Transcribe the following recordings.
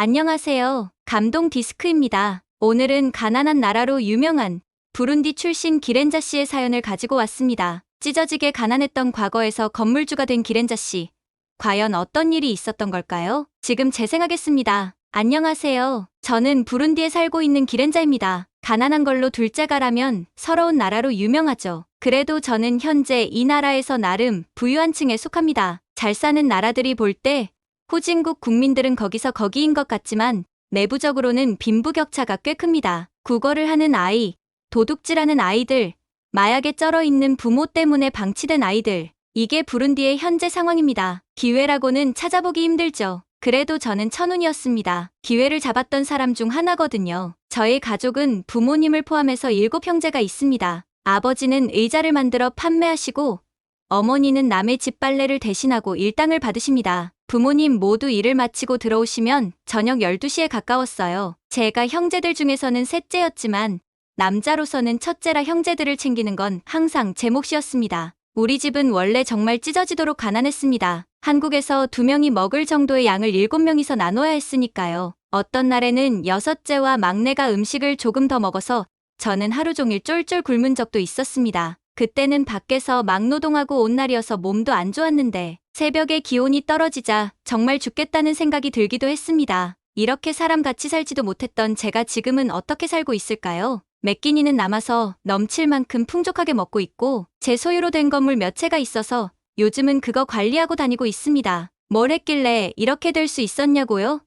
안녕하세요. 감동 디스크입니다. 오늘은 가난한 나라로 유명한 부룬디 출신 기렌자 씨의 사연을 가지고 왔습니다. 찢어지게 가난했던 과거에서 건물주가 된 기렌자 씨. 과연 어떤 일이 있었던 걸까요? 지금 재생하겠습니다. 안녕하세요. 저는 부룬디에 살고 있는 기렌자입니다. 가난한 걸로 둘째가라면 서러운 나라로 유명하죠. 그래도 저는 현재 이 나라에서 나름 부유한 층에 속합니다. 잘 사는 나라들이 볼 때 후진국 국민들은 거기서 거기인 것 같지만 내부적으로는 빈부격차가 꽤 큽니다. 국어를 하는 아이, 도둑질하는 아이들, 마약에 쩔어 있는 부모 때문에 방치된 아이들. 이게 부룬디의 현재 상황입니다. 기회라고는 찾아보기 힘들죠. 그래도 저는 천운이었습니다. 기회를 잡았던 사람 중 하나거든요. 저의 가족은 부모님을 포함해서 7형제가 있습니다. 아버지는 의자를 만들어 판매하시고 어머니는 남의 집 빨래를 대신하고 일당을 받으십니다. 부모님 모두 일을 마치고 들어오시면 저녁 12시에 가까웠어요. 제가 형제들 중에서는 셋째였지만 남자로서는 첫째라 형제들을 챙기는 건 항상 제 몫이었습니다. 우리 집은 원래 정말 찢어지도록 가난했습니다. 한국에서 2명이 먹을 정도의 양을 7명이서 나눠야 했으니까요. 어떤 날에는 여섯째와 막내가 음식을 조금 더 먹어서 저는 하루 종일 쫄쫄 굶은 적도 있었습니다. 그때는 밖에서 막노동하고 온 날이어서 몸도 안 좋았는데 새벽에 기온이 떨어지자 정말 죽겠다는 생각이 들기도 했습니다. 이렇게 사람같이 살지도 못했던 제가 지금은 어떻게 살고 있을까요? 몇 끼니는 남아서 넘칠 만큼 풍족하게 먹고 있고 제 소유로 된 건물 몇 채가 있어서 요즘은 그거 관리하고 다니고 있습니다. 뭘 했길래 이렇게 될 수 있었냐고요?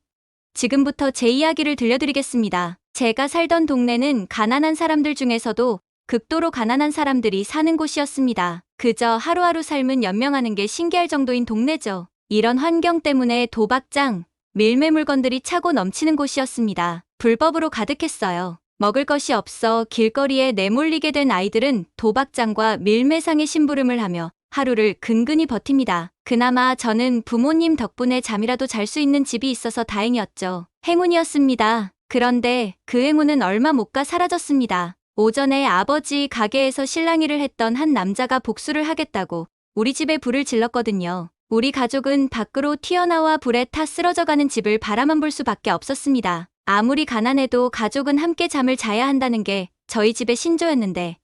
지금부터 제 이야기를 들려드리겠습니다. 제가 살던 동네는 가난한 사람들 중에서도 극도로 가난한 사람들이 사는 곳이었습니다. 그저 하루하루 삶은 연명하는 게 신기할 정도인 동네죠. 이런 환경 때문에 도박장, 밀매 물건들이 차고 넘치는 곳이었습니다. 불법으로 가득했어요. 먹을 것이 없어 길거리에 내몰리게 된 아이들은 도박장과 밀매상의 심부름을 하며 하루를 근근히 버팁니다. 그나마 저는 부모님 덕분에 잠이라도 잘 수 있는 집이 있어서 다행이었죠. 행운이었습니다. 그런데 그 행운은 얼마 못 가 사라졌습니다. 오전에 아버지 가게에서 실랑이를 했던 한 남자가 복수를 하겠다고 우리 집에 불을 질렀거든요. 우리 가족은 밖으로 튀어나와 불에 타 쓰러져가는 집을 바라만 볼 수밖에 없었습니다. 아무리 가난해도 가족은 함께 잠을 자야 한다는 게 저희 집의 신조였는데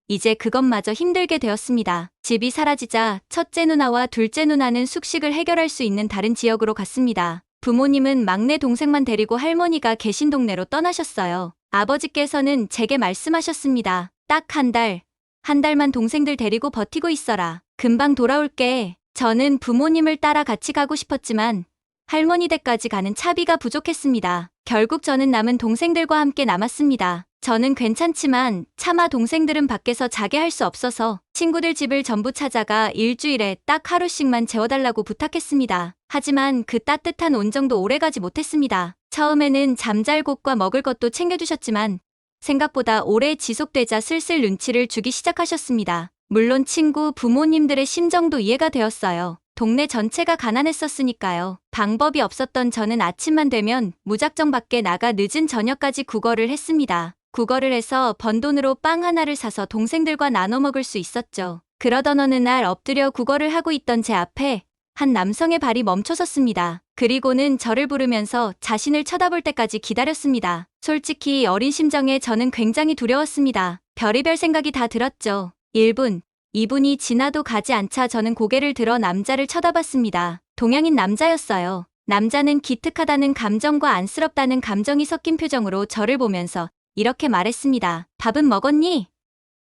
이제 그것마저 힘들게 되었습니다. 집이 사라지자 첫째 누나와 둘째 누나는 숙식을 해결할 수 있는 다른 지역으로 갔습니다. 부모님은 막내 동생만 데리고 할머니가 계신 동네로 떠나셨어요. 아버지께서는 제게 말씀하셨습니다. 딱 한 달만 동생들 데리고 버티고 있어라. 금방 돌아올게. 저는 부모님을 따라 같이 가고 싶었지만 할머니 댁까지 가는 차비가 부족했습니다. 결국 저는 남은 동생들과 함께 남았습니다. 저는 괜찮지만 차마 동생들은 밖에서 자게 할 수 없어서 친구들 집을 전부 찾아가 일주일에 딱 하루씩만 재워달라고 부탁했습니다. 하지만 그 따뜻한 온정도 오래가지 못했습니다. 처음에는 잠잘 곳과 먹을 것도 챙겨주셨지만 생각보다 오래 지속되자 슬슬 눈치를 주기 시작하셨습니다. 물론 친구, 부모님들의 심정도 이해가 되었어요. 동네 전체가 가난했었으니까요. 방법이 없었던 저는 아침만 되면 무작정 밖에 나가 늦은 저녁까지 구걸을 했습니다. 구걸을 해서 번 돈으로 빵 하나를 사서 동생들과 나눠 먹을 수 있었죠. 그러던 어느 날 엎드려 구걸을 하고 있던 제 앞에 한 남성의 발이 멈춰섰습니다. 그리고는 저를 부르면서 자신을 쳐다볼 때까지 기다렸습니다. 솔직히 어린 심정에 저는 굉장히 두려웠습니다. 별의별 생각이 다 들었죠. 1분, 2분이 지나도 가지 않자 저는 고개를 들어 남자를 쳐다봤습니다. 동양인 남자였어요. 남자는 기특하다는 감정과 안쓰럽다는 감정이 섞인 표정으로 저를 보면서 이렇게 말했습니다. 밥은 먹었니?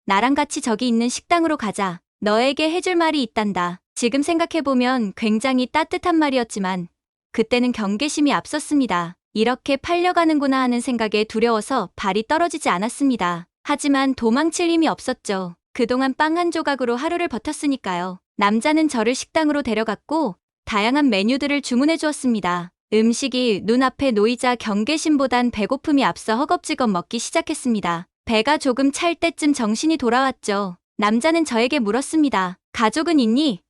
나랑 같이 저기 있는 식당으로 가자. 너에게 해줄 말이 있단다. 지금 생각해보면 굉장히 따뜻한 말이었지만 그때는 경계심이 앞섰습니다. 이렇게 팔려가는구나 하는 생각에 두려워서 발이 떨어지지 않았습니다. 하지만 도망칠 힘이 없었죠. 그동안 빵 한 조각으로 하루를 버텼으니까요. 남자는 저를 식당으로 데려갔고 다양한 메뉴들을 주문해 주었습니다. 음식이 눈앞에 놓이자 경계심보단 배고픔이 앞서 허겁지겁 먹기 시작했습니다. 배가 조금 찰 때쯤 정신이 돌아왔죠. 남자는 저에게 물었습니다. 가족은 있니?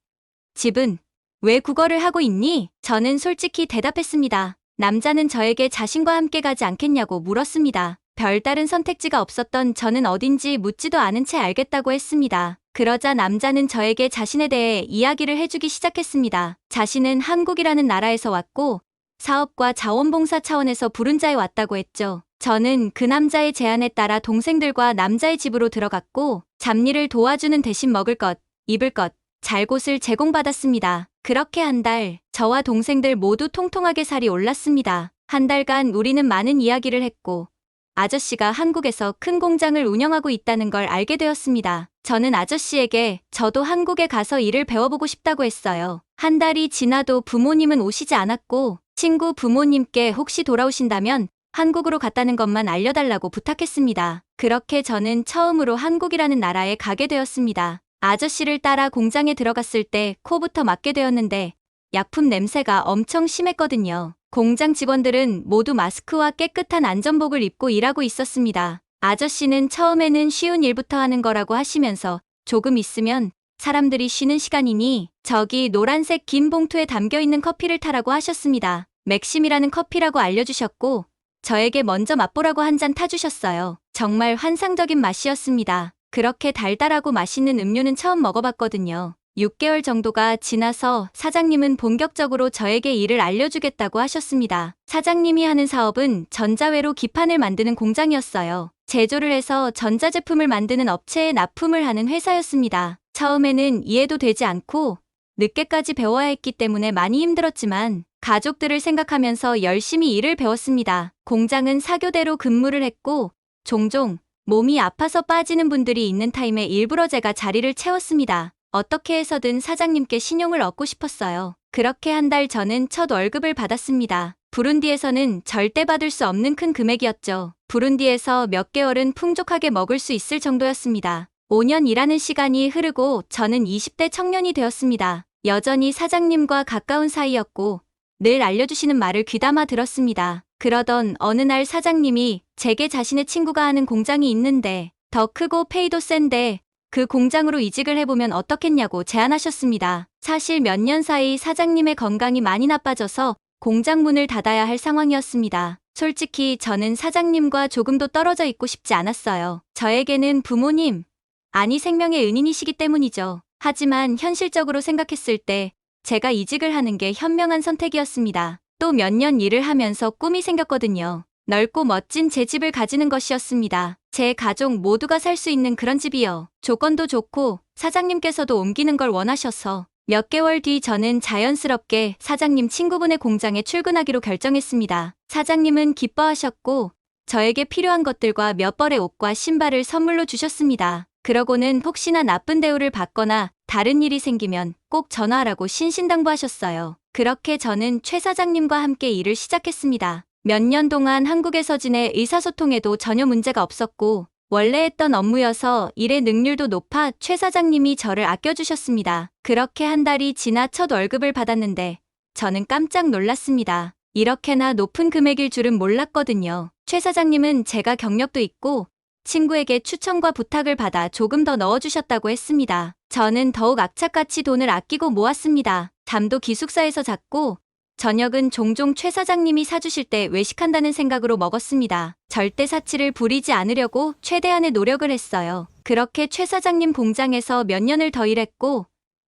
집은? 왜 구걸을 하고 있니? 저는 솔직히 대답했습니다. 남자는 저에게 자신과 함께 가지 않겠냐고 물었습니다. 별다른 선택지가 없었던 저는 어딘지 묻지도 않은 채 알겠다고 했습니다. 그러자 남자는 저에게 자신에 대해 이야기를 해주기 시작했습니다. 자신은 한국이라는 나라에서 왔고 사업과 자원봉사 차원에서 부른자에 왔다고 했죠. 저는 그 남자의 제안에 따라 동생들과 남자의 집으로 들어갔고 잡일을 도와주는 대신 먹을 것, 입을 것, 잘 곳을 제공받았습니다. 그렇게 한 달, 저와 동생들 모두 통통하게 살이 올랐습니다. 한 달간 우리는 많은 이야기를 했고 아저씨가 한국에서 큰 공장을 운영하고 있다는 걸 알게 되었습니다. 저는 아저씨에게 저도 한국에 가서 일을 배워보고 싶다고 했어요. 한 달이 지나도 부모님은 오시지 않았고 친구 부모님께 혹시 돌아오신다면 한국으로 갔다는 것만 알려달라고 부탁했습니다. 그렇게 저는 처음으로 한국이라는 나라에 가게 되었습니다. 아저씨를 따라 공장에 들어갔을 때 코부터 맞게 되었는데 약품 냄새가 엄청 심했거든요. 공장 직원들은 모두 마스크와 깨끗한 안전복을 입고 일하고 있었습니다. 아저씨는 처음에는 쉬운 일부터 하는 거라고 하시면서 조금 있으면 사람들이 쉬는 시간이니 저기 노란색 긴 봉투에 담겨있는 커피를 타라고 하셨습니다. 맥심이라는 커피라고 알려주셨고 저에게 먼저 맛보라고 한 잔 타주셨어요. 정말 환상적인 맛이었습니다. 그렇게 달달하고 맛있는 음료는 처음 먹어봤거든요. 6개월 정도가 지나서 사장님은 본격적으로 저에게 일을 알려주겠다고 하셨습니다. 사장님이 하는 사업은 전자회로 기판을 만드는 공장이었어요. 제조를 해서 전자제품을 만드는 업체에 납품을 하는 회사였습니다. 처음에는 이해도 되지 않고 늦게까지 배워야 했기 때문에 많이 힘들었지만 가족들을 생각하면서 열심히 일을 배웠습니다. 공장은 사교대로 근무를 했고 종종 몸이 아파서 빠지는 분들이 있는 타임에 일부러 제가 자리를 채웠습니다. 어떻게 해서든 사장님께 신용을 얻고 싶었어요. 그렇게 한 달 저는 첫 월급을 받았습니다. 부룬디에서는 절대 받을 수 없는 큰 금액이었죠. 부룬디에서 몇 개월은 풍족하게 먹을 수 있을 정도였습니다. 5년 일하는 시간이 흐르고 저는 20대 청년이 되었습니다. 여전히 사장님과 가까운 사이였고 늘 알려주시는 말을 귀담아 들었습니다. 그러던 어느 날 사장님이 제게 자신의 친구가 하는 공장이 있는데 더 크고 페이도 센데 그 공장으로 이직을 해보면 어떻겠냐고 제안하셨습니다. 사실 몇 년 사이 사장님의 건강이 많이 나빠져서 공장 문을 닫아야 할 상황이었습니다. 솔직히 저는 사장님과 조금도 떨어져 있고 싶지 않았어요. 저에게는 부모님, 아니 생명의 은인이시기 때문이죠. 하지만 현실적으로 생각했을 때 제가 이직을 하는 게 현명한 선택이었습니다. 또 몇 년 일을 하면서 꿈이 생겼거든요. 넓고 멋진 제 집을 가지는 것이었습니다. 제 가족 모두가 살 수 있는 그런 집이요. 조건도 좋고 사장님께서도 옮기는 걸 원하셔서 몇 개월 뒤 저는 자연스럽게 사장님 친구분의 공장에 출근하기로 결정했습니다. 사장님은 기뻐하셨고 저에게 필요한 것들과 몇 벌의 옷과 신발을 선물로 주셨습니다. 그러고는 혹시나 나쁜 대우를 받거나 다른 일이 생기면 꼭 전화하라고 신신당부하셨어요. 그렇게 저는 최 사장님과 함께 일을 시작했습니다. 몇 년 동안 한국에서 지내 의사소통에도 전혀 문제가 없었고 원래 했던 업무여서 일의 능률도 높아 최 사장님이 저를 아껴주셨습니다. 그렇게 한 달이 지나 첫 월급을 받았는데 저는 깜짝 놀랐습니다. 이렇게나 높은 금액일 줄은 몰랐거든요. 최 사장님은 제가 경력도 있고 친구에게 추천과 부탁을 받아 조금 더 넣어주셨다고 했습니다. 저는 더욱 악착같이 돈을 아끼고 모았습니다. 잠도 기숙사에서 잤고 저녁은 종종 최 사장님이 사주실 때 외식한다는 생각으로 먹었습니다. 절대 사치를 부리지 않으려고 최대한의 노력을 했어요. 그렇게 최 사장님 공장에서 몇 년을 더 일했고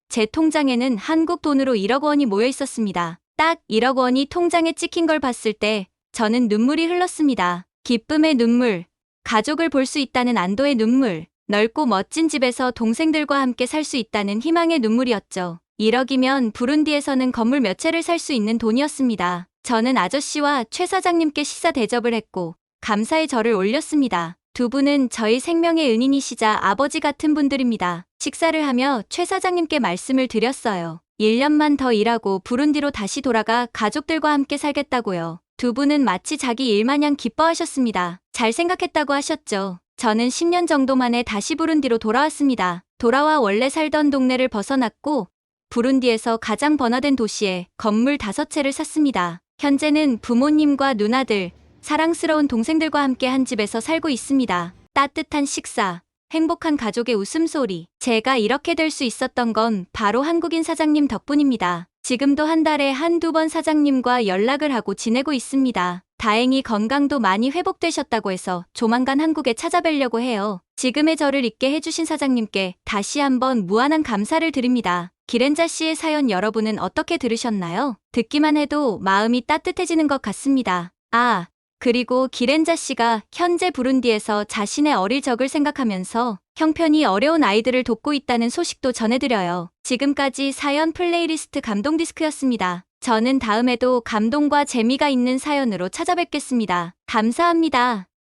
제 통장에는 한국 돈으로 1억 원이 모여 있었습니다. 딱 1억 원이 통장에 찍힌 걸 봤을 때 저는 눈물이 흘렀습니다. 기쁨의 눈물, 가족을 볼 수 있다는 안도의 눈물, 넓고 멋진 집에서 동생들과 함께 살 수 있다는 희망의 눈물이었죠. 1억이면 부룬디에서는 건물 몇 채를 살 수 있는 돈이었습니다. 저는 아저씨와 최 사장님께 식사 대접을 했고 감사의 절을 올렸습니다. 두 분은 저희 생명의 은인이시자 아버지 같은 분들입니다. 식사를 하며 최 사장님께 말씀을 드렸어요. 1년만 더 일하고 부룬디로 다시 돌아가 가족들과 함께 살겠다고요. 두 분은 마치 자기 일마냥 기뻐하셨습니다. 잘 생각했다고 하셨죠. 저는 10년 정도 만에 다시 부룬디로 돌아왔습니다. 돌아와 원래 살던 동네를 벗어났고 부룬디에서 가장 번화된 도시에 건물 5채를 샀습니다. 현재는 부모님과 누나들, 사랑스러운 동생들과 함께 한 집에서 살고 있습니다. 따뜻한 식사, 행복한 가족의 웃음소리. 제가 이렇게 될 수 있었던 건 바로 한국인 사장님 덕분입니다. 지금도 한 달에 한두 번 사장님과 연락을 하고 지내고 있습니다. 다행히 건강도 많이 회복되셨다고 해서 조만간 한국에 찾아뵈려고 해요. 지금의 저를 있게 해주신 사장님께 다시 한번 무한한 감사를 드립니다. 기렌자 씨의 사연 여러분은 어떻게 들으셨나요? 듣기만 해도 마음이 따뜻해지는 것 같습니다. 아, 그리고 기렌자 씨가 현재 부룬디에서 자신의 어릴 적을 생각하면서 형편이 어려운 아이들을 돕고 있다는 소식도 전해드려요. 지금까지 사연 플레이리스트 감동 디스크였습니다. 저는 다음에도 감동과 재미가 있는 사연으로 찾아뵙겠습니다. 감사합니다.